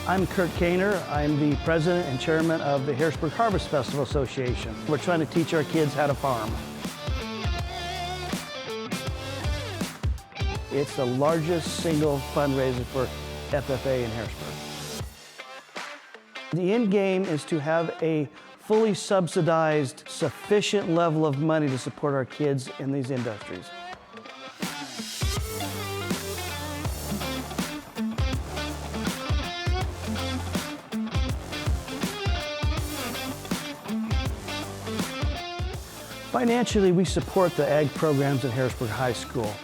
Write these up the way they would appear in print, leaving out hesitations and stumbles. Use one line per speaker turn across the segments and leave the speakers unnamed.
I'm Kurt Kainer. I'm the president and chairman of the Harrisburg Harvest Festival Association. We're trying to teach our kids how to farm. It's the largest single fundraiser for FFA in Harrisburg. The end game is to have a fully subsidized, sufficient level of money to support our kids in these industries. Financially, we support the ag programs at Harrisburg High School.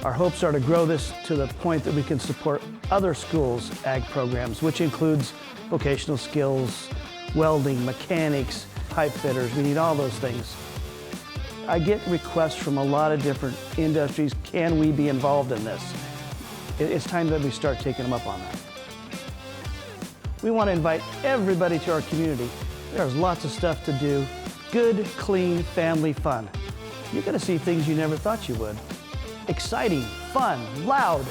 Our hopes are to grow this to the point that we can support other schools' ag programs, which includes vocational skills, welding, mechanics, pipe fitters. We need all those things. I get requests from a lot of different industries. Can we be involved in this? It's time that we start taking them up on that. We want to invite everybody to our community. There's lots of stuff to do. Good, clean, family fun. You're going to see things you never thought you would. Exciting, fun, loud,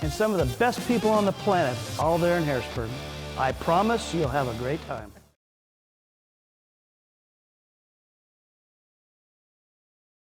and some of the best people on the planet all there in Harrisburg. I promise you'll have a great time.